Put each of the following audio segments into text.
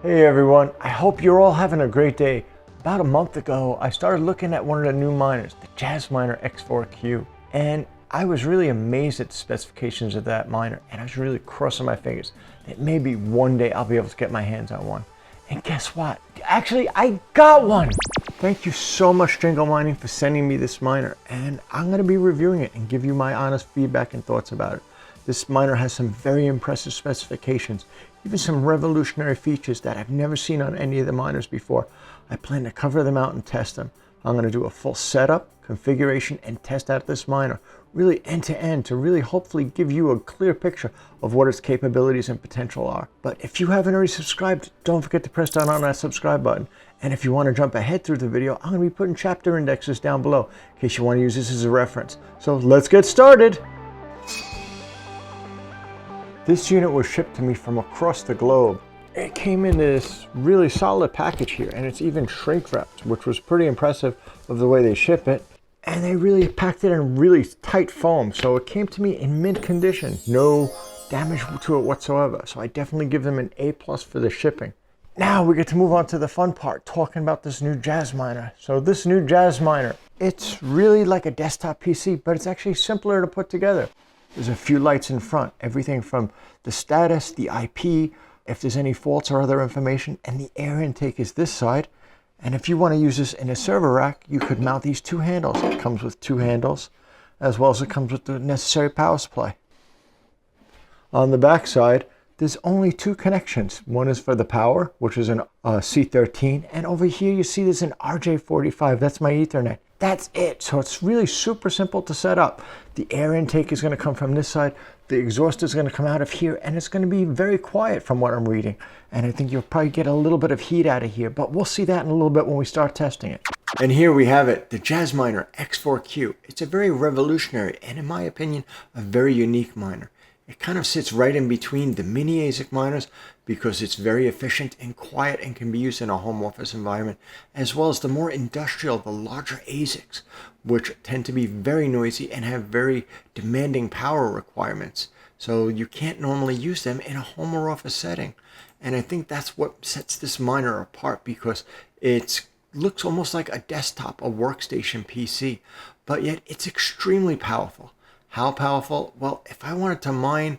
Hey everyone, I hope you're all having a great day. About a month ago, I started looking at one of the new miners, the Jasminer X4-Q, and I was really amazed at the specifications of that miner, and I was really crossing my fingers that maybe one day I'll be able to get my hands on one. And guess what? Actually, I got one! Thank you so much, Jingle Mining, for sending me this miner, and I'm going to be reviewing it and give you my honest feedback and thoughts about it. This miner has some very impressive specifications, even some revolutionary features that I've never seen on any of the miners before. I plan to cover them out and test them. I'm going to do a full setup, configuration, and test out this miner, really end to end, to really hopefully give you a clear picture of what its capabilities and potential are. But if you haven't already subscribed, don't forget to press down on that subscribe button. And if you want to jump ahead through the video, I'm going to be putting chapter indexes down below in case you want to use this as a reference. So let's get started. This unit was shipped to me from across the globe. It came in this really solid package here, and it's even shrink wrapped, which was pretty impressive of the way they ship it. And they really packed it in really tight foam, so it came to me in mint condition. No damage to it whatsoever, so I definitely give them an A+ for the shipping. Now we get to move on to the fun part, talking about this new Jasminer. So this new Jasminer, it's really like a desktop PC, but it's actually simpler to put together. There's a few lights in front, everything from the status, the IP, if there's any faults or other information, and the air intake is this side. And if you want to use this in a server rack, you could mount these two handles. It comes with two handles, as well as it comes with the necessary power supply. On the back side, there's only two connections. One is for the power, which is an C13, and over here you see there's an RJ45, that's my Ethernet. That's it. So it's really super simple to set up. The air intake is going to come from this side. The exhaust is going to come out of here, and it's going to be very quiet from what I'm reading. And I think you'll probably get a little bit of heat out of here, but we'll see that in a little bit when we start testing it. And here we have it, the Jasminer X4-Q. It's a very revolutionary and, in my opinion, a very unique miner. It kind of sits right in between the mini Asic miners because it's very efficient and quiet and can be used in a home office environment, as well as the more industrial, the larger Asics, which tend to be very noisy and have very demanding power requirements. So you can't normally use them in a home or office setting. And I think that's what sets this miner apart, because it looks almost like a desktop, a workstation PC, but yet it's extremely powerful. How powerful? Well, if I wanted to mine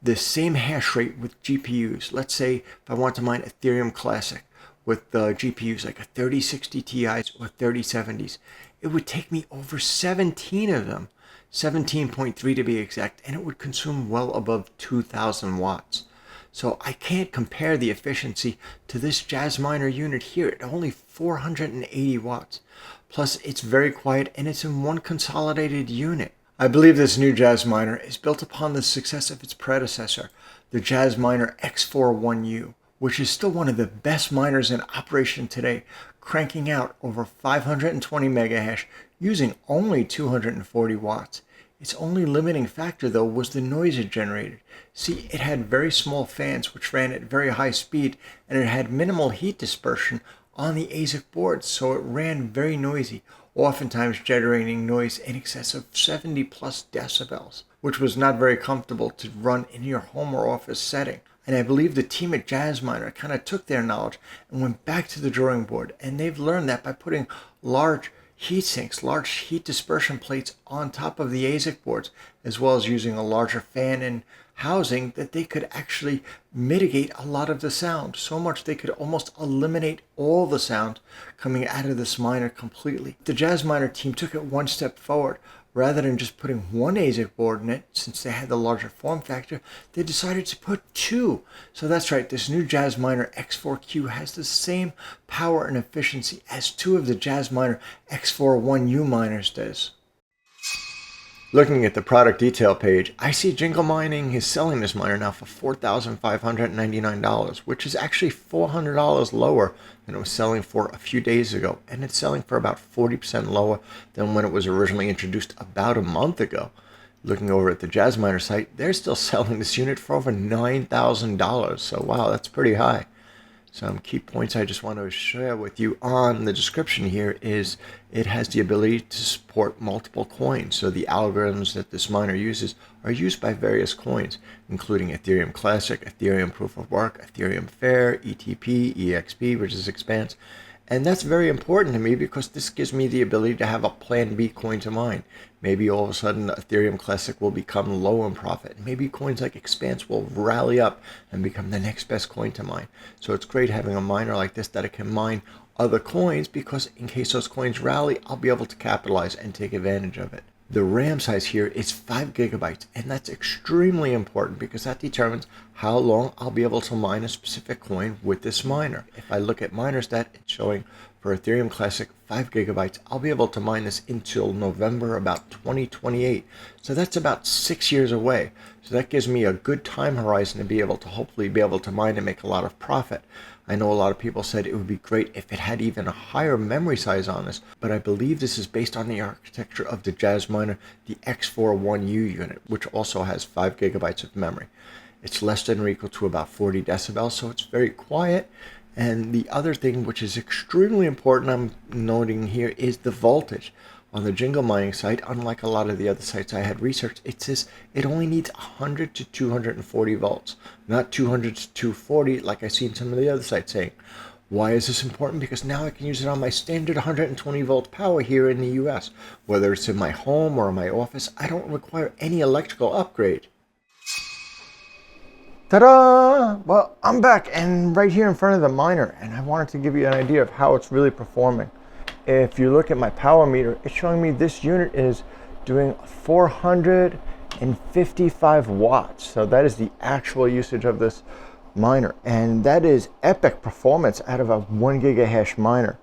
the same hash rate with GPUs, let's say if I want to mine Ethereum Classic with GPUs like a 3060 Ti's or 3070s, it would take me over 17 of them, 17.3 to be exact, and it would consume well above 2,000 watts. So I can't compare the efficiency to this Jasminer unit here at only 480 watts. Plus, it's very quiet and it's in one consolidated unit. I believe this new Jasminer is built upon the success of its predecessor, the Jasminer X4-1U, which is still one of the best miners in operation today, cranking out over 520 megahash using only 240 watts. Its only limiting factor, though, was the noise it generated. See, it had very small fans which ran at very high speed, and it had minimal heat dispersion on the Asic boards, so it ran very noisy, oftentimes generating noise in excess of 70 plus decibels, which was not very comfortable to run in your home or office setting. And I believe the team at Jasminer kind of took their knowledge and went back to the drawing board, and they've learned that by putting large heat sinks, large heat dispersion plates on top of the Asic boards, as well as using a larger fan and housing, that they could actually mitigate a lot of the sound, so much they could almost eliminate all the sound coming out of this miner completely. The Jasminer team took it one step forward. Rather than just putting one Asic board in it, since they had the larger form factor, they decided to put two. So that's right, this new Jasminer X4-Q has the same power and efficiency as two of the Jasminer X4-1U miners does. Looking at the product detail page, I see Jingle Mining is selling this miner now for $4,599, which is actually $400 lower than it was selling for a few days ago, and it's selling for about 40% lower than when it was originally introduced about a month ago. Looking over at the Jasminer site, they're still selling this unit for over $9,000, so wow, that's pretty high. Some key points I just want to share with you on the description here is it has the ability to support multiple coins. So the algorithms that this miner uses are used by various coins, including Ethereum Classic, Ethereum Proof of Work, Ethereum Fair, ETP, EXP, which is Expanse. And that's very important to me because this gives me the ability to have a plan B coin to mine. Maybe all of a sudden Ethereum Classic will become low in profit. Maybe coins like Expanse will rally up and become the next best coin to mine. So it's great having a miner like this that it can mine other coins, because in case those coins rally, I'll be able to capitalize and take advantage of it. The RAM size here is 5 gigabytes, and that's extremely important because that determines how long I'll be able to mine a specific coin with this miner. If I look at MinerStat, it's showing for Ethereum Classic 5 gigabytes. I'll be able to mine this until November about 2028. So that's about 6 years away. So that gives me a good time horizon to be able to hopefully be able to mine and make a lot of profit. I know a lot of people said it would be great if it had even a higher memory size on this, but I believe this is based on the architecture of the Jasminer, the X4-Q unit, which also has 5 gigabytes of memory. It's less than or equal to about 40 decibels, so it's very quiet. And the other thing which is extremely important I'm noting here is the voltage. On the Jingle Mining site, unlike a lot of the other sites I had researched, it says it only needs 100 to 240 volts, not 200 to 240 like I seen some of the other sites saying. Why is this important? Because now I can use it on my standard 120 volt power here in the US. Whether it's in my home or in my office, I don't require any electrical upgrade. Ta-da! Well, I'm back and right here in front of the miner, and I wanted to give you an idea of how it's really performing. If you look at my power meter, it's showing me this unit is doing 455 watts. So that is the actual usage of this miner. And that is epic performance out of a 1 gigahash miner.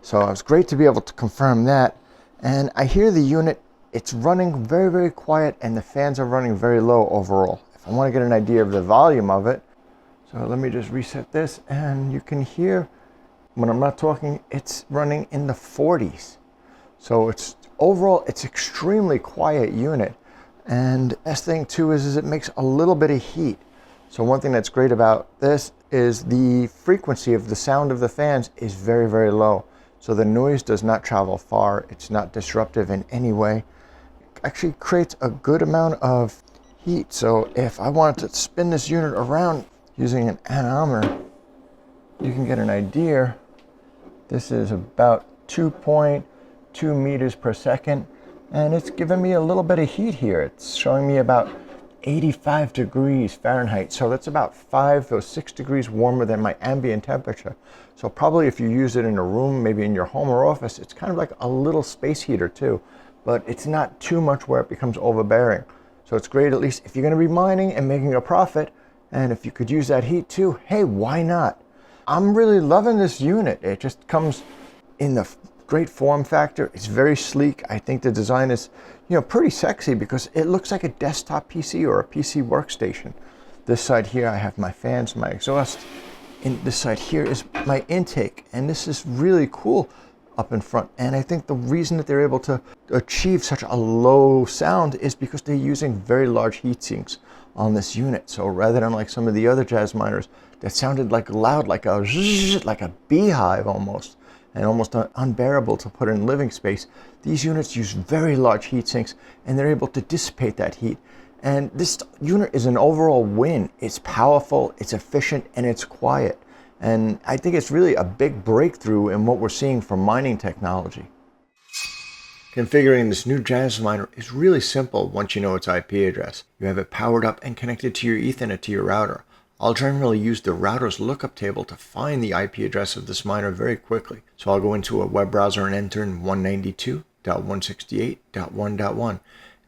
So it's great to be able to confirm that. And I hear the unit, it's running very, very quiet, and the fans are running very low overall. If I want to get an idea of the volume of it, so let me just reset this, and you can hear when I'm not talking, it's running in the 40s. So it's overall, it's extremely quiet unit. And best thing too is it makes a little bit of heat. So one thing that's great about this is the frequency of the sound of the fans is very, very low. So the noise does not travel far. It's not disruptive in any way. It actually creates a good amount of heat. So if I wanted to spin this unit around using an anemometer, you can get an idea. This is about 2.2 meters per second, and it's giving me a little bit of heat here. It's showing me about 85 degrees Fahrenheit. So that's about 5 or 6 degrees warmer than my ambient temperature. So probably if you use it in a room, maybe in your home or office, it's kind of like a little space heater too, but it's not too much where it becomes overbearing. So it's great, at least if you're going to be mining and making a profit, and if you could use that heat too, hey, why not? I'm really loving this unit. It just comes in the great form factor. It's very sleek. I think the design is, pretty sexy because it looks like a desktop PC or a PC workstation. This side here, I have my fans, my exhaust. And this side here is my intake. And this is really cool up in front. And I think the reason that they're able to achieve such a low sound is because they're using very large heat sinks on this unit. So rather than like some of the other Jasminers that sounded like loud, like a beehive almost, and almost unbearable to put in living space, these units use very large heat sinks, and they're able to dissipate that heat. And this unit is an overall win. It's powerful, it's efficient, and it's quiet. And I think it's really a big breakthrough in what we're seeing from mining technology. Configuring this new Jasminer is really simple once you know its IP address. You have it powered up and connected to your Ethernet to your router. I'll generally use the router's lookup table to find the IP address of this miner very quickly. So I'll go into a web browser and enter in 192.168.1.1.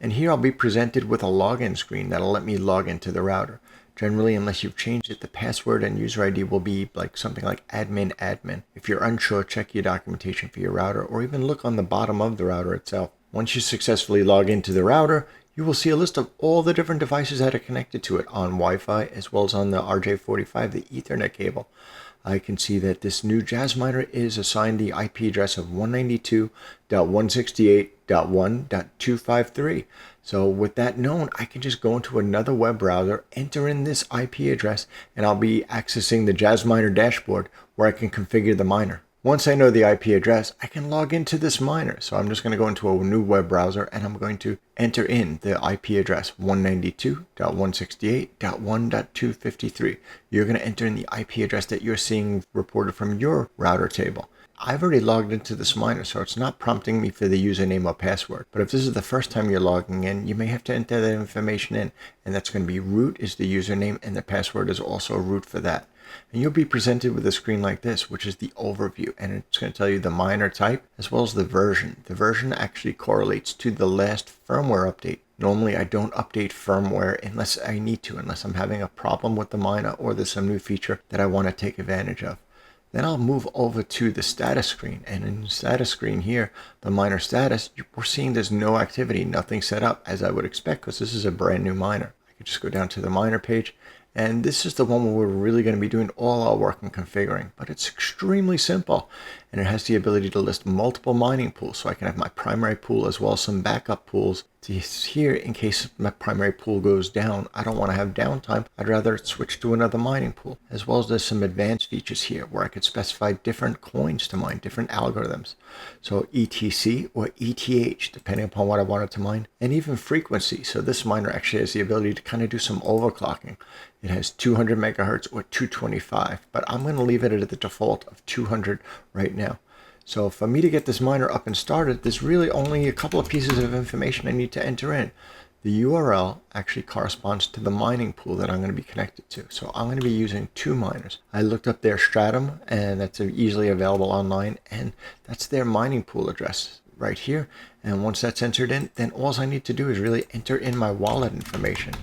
And here I'll be presented with a login screen that'll let me log into the router. Generally, unless you've changed it, the password and user ID will be like something like admin. If you're unsure, check your documentation for your router, or even look on the bottom of the router itself. Once you successfully log into the router, you will see a list of all the different devices that are connected to it on Wi-Fi, as well as on the RJ45, the Ethernet cable. I can see that this new Jasminer is assigned the IP address of 192.168.1.253. So with that known, I can just go into another web browser, enter in this IP address, and I'll be accessing the Jasminer dashboard where I can configure the miner. Once I know the IP address, I can log into this miner. So I'm just going to go into a new web browser and I'm going to enter in the IP address 192.168.1.253. You're going to enter in the IP address that you're seeing reported from your router table. I've already logged into this miner, so it's not prompting me for the username or password. But if this is the first time you're logging in, you may have to enter that information in. And that's going to be root is the username, and the password is also root for that. And you'll be presented with a screen like this, which is the overview, and it's going to tell you the miner type as well as the version. The version actually correlates to the last firmware update. Normally I don't update firmware unless I need to, unless I'm having a problem with the miner or there's some new feature that I want to take advantage of. Then I'll move over to the status screen, and in the status screen here, the miner status, we're seeing there's no activity, nothing set up, as I would expect, because this is a brand new miner. I could just go down to the miner page, and this is the one where we're really going to be doing all our work and configuring, but it's extremely simple, and it has the ability to list multiple mining pools, so I can have my primary pool as well as some backup pools to here in case my primary pool goes down. I don't want to have downtime. I'd rather switch to another mining pool, as well as there's some advanced features here where I could specify different coins to mine, different algorithms. So ETC or ETH, depending upon what I wanted to mine, and even frequency. So this miner actually has the ability to kind of do some overclocking. It has 200 megahertz or 225, but I'm going to leave it at the default of 200 right now. So for me to get this miner up and started, there's really only a couple of pieces of information I need to enter in. The URL actually corresponds to the mining pool that I'm going to be connected to. So I'm going to be using two miners. I looked up their stratum, and that's easily available online, and that's their mining pool address right here. And once that's entered in, then all I need to do is really enter in my wallet information.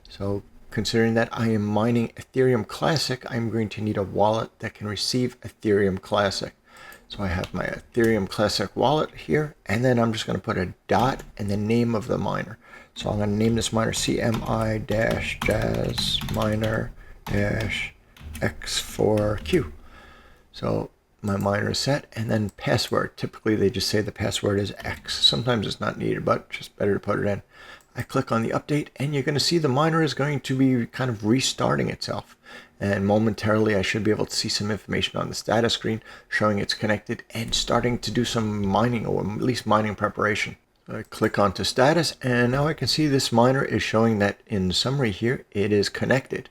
So considering that I am mining Ethereum Classic, I'm going to need a wallet that can receive Ethereum Classic. So I have my Ethereum Classic wallet here, and then I'm just going to put a dot and the name of the miner. So I'm going to name this miner CMI-Jasminer-X4-Q. So my miner is set, and then password. Typically they just say the password is X. Sometimes it's not needed, but just better to put it in. I click on the update, and you're going to see the miner is going to be kind of restarting itself. And momentarily I should be able to see some information on the status screen showing it's connected and starting to do some mining, or at least mining preparation. So I click onto status, and now I can see this miner is showing that in summary here it is connected.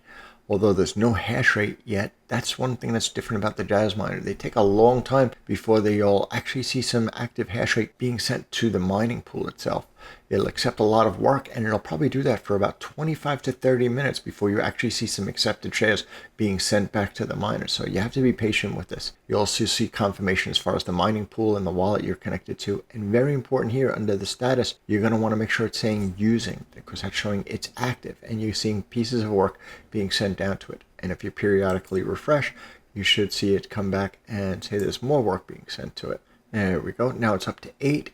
Although there's no hash rate yet, that's one thing that's different about the Jasminer. They take a long time before you'll actually see some active hash rate being sent to the mining pool itself. It'll accept a lot of work, and it'll probably do that for about 25 to 30 minutes before you actually see some accepted shares being sent back to the miner. So you have to be patient with this. You'll also see confirmation as far as the mining pool and the wallet you're connected to. And very important here, under the status, you're going to want to make sure it's saying using, because that's showing it's active, and you're seeing pieces of work being sent down to it. And if you periodically refresh, you should see it come back and say there's more work being sent to it. There we go. Now it's up to 8.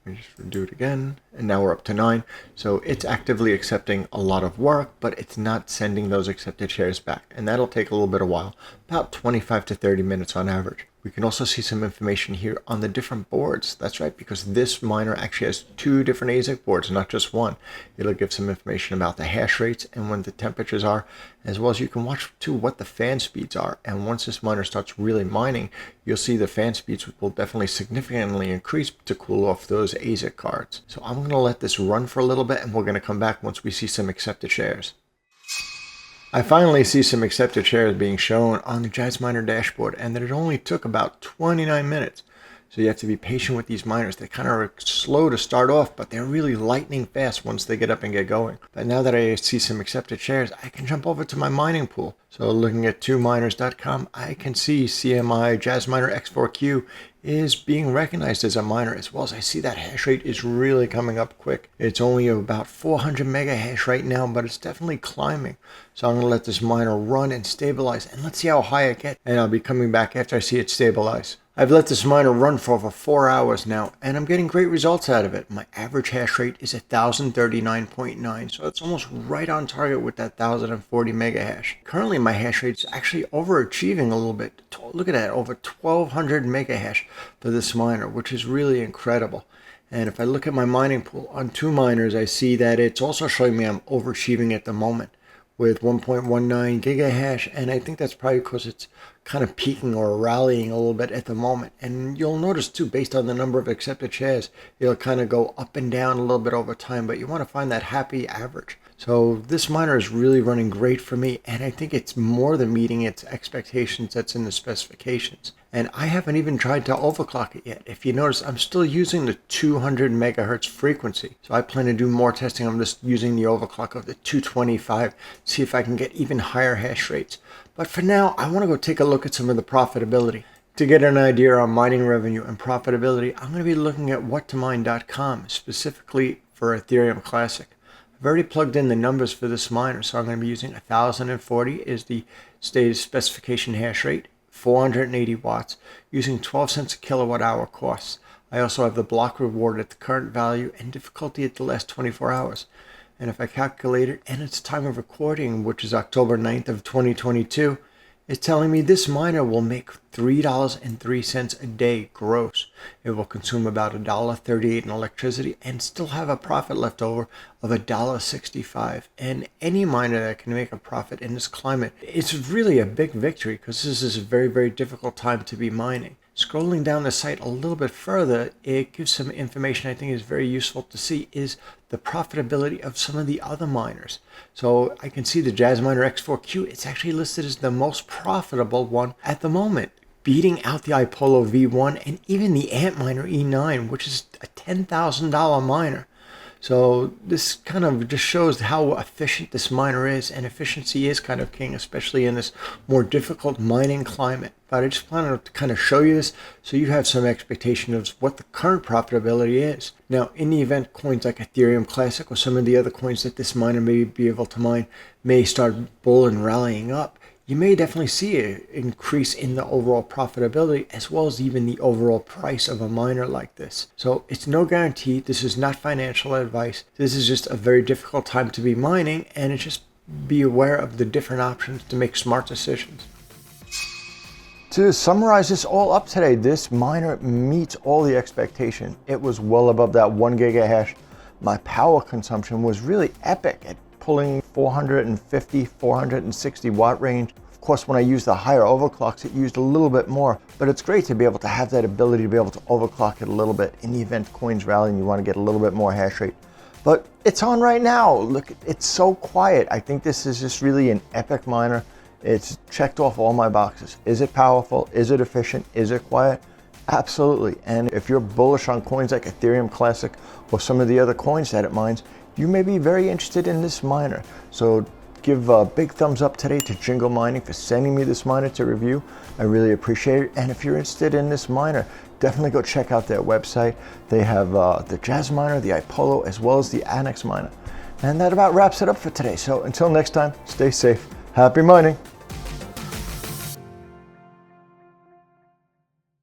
Let me just do it again, and now we're up to 9. So it's actively accepting a lot of work, but it's not sending those accepted shares back, and that'll take a little bit of while, about 25 to 30 minutes on average. We can also see some information here on the different boards. That's right, because this miner actually has 2 different Asic boards, not just one. It'll give some information about the hash rates and when the temperatures are, as well as you can watch too what the fan speeds are. And once this miner starts really mining, you'll see the fan speeds will definitely significantly increase to cool off those Asic cards. So I'm going to let this run for a little bit, and we're going to come back once we see some accepted shares. I finally see some accepted shares being shown on the Jasminer dashboard, and that it only took about 29 minutes. So you have to be patient with these miners. They kind of are slow to start off, but they're really lightning fast once they get up and get going. But now that I see some accepted shares, I can jump over to my mining pool. So looking at 2miners.com, I can see CMI Jasminer X4-Q is being recognized as a miner, as well as I see that hash rate is really coming up quick. It's only about 400 mega hash right now, but it's definitely climbing. So I'm going to let this miner run and stabilize, and let's see how high it gets. And I'll be coming back after I see it stabilize. I've let this miner run for over 4 hours now, and I'm getting great results out of it. My average hash rate is 1039.9, so it's almost right on target with that 1040 mega hash. Currently, my hash rate is actually overachieving a little bit. Look at that, over 1200 mega hash for this miner, which is really incredible. And if I look at my mining pool on 2 miners, I see that it's also showing me I'm overachieving at the moment with 1.19 gigahash, and I think that's probably because it's kind of peaking or rallying a little bit at the moment. And you'll notice too, based on the number of accepted shares, it'll kind of go up and down a little bit over time, but you want to find that happy average. So this miner is really running great for me, and I think it's more than meeting its expectations that's in the specifications. And I haven't even tried to overclock it yet. If you notice, I'm still using the 200 megahertz frequency. So I plan to do more testing. I'm just using the overclock of the 225, see if I can get even higher hash rates. But for now, I want to go take a look at some of the profitability. To get an idea on mining revenue and profitability, I'm going to be looking at whattomine.com, specifically for Ethereum Classic. I've already plugged in the numbers for this miner, so I'm going to be using 1040 is the stated specification hash rate, 480 watts, using 12 cents a kilowatt hour costs. I also have the block reward at the current value and difficulty at the last 24 hours. And if I calculate it, and its time of recording, which is October 9th of 2022, it's telling me this miner will make $3.03 a day gross. It will consume about $1.38 in electricity and still have a profit left over of $1.65. And any miner that can make a profit in this climate, it's really a big victory because this is a very, very difficult time to be mining. Scrolling down the site a little bit further, it gives some information I think is very useful to see is the profitability of some of the other miners. So I can see the Jasminer X4-Q, it's actually listed as the most profitable one at the moment, beating out the IPOLLO V1 and even the ANEXMINER E9, which is a $10,000 miner. So this kind of just shows how efficient this miner is, and efficiency is kind of king, especially in this more difficult mining climate. But I just wanted to kind of show you this so you have some expectation of what the current profitability is. Now, in the event coins like Ethereum Classic or some of the other coins that this miner may be able to mine may start bull and rallying up, you may definitely see an increase in the overall profitability as well as even the overall price of a miner like this. So it's no guarantee. This is not financial advice. This is just a very difficult time to be mining, and it's just be aware of the different options to make smart decisions. To summarize this all up today, this miner meets all the expectation. It was well above that 1 gigahash. My power consumption was really epic at pulling 450, 460 watt range. Of course, when I used the higher overclocks, it used a little bit more, but it's great to be able to have that ability to be able to overclock it a little bit in the event coins rally and you want to get a little bit more hash rate. But it's on right now. Look, it's so quiet. I think this is just really an epic miner. It's checked off all my boxes. Is it powerful? Is it efficient? Is it quiet? Absolutely. And if you're bullish on coins like Ethereum Classic or some of the other coins that it mines, you may be very interested in this miner. So give a big thumbs up today to Jingle Mining for sending me this miner to review. I really appreciate it. And if you're interested in this miner, definitely go check out their website. They have the Jasminer, the IPOLLO, as well as the ANEXMINER. And that about wraps it up for today. So until next time, stay safe. Happy mining.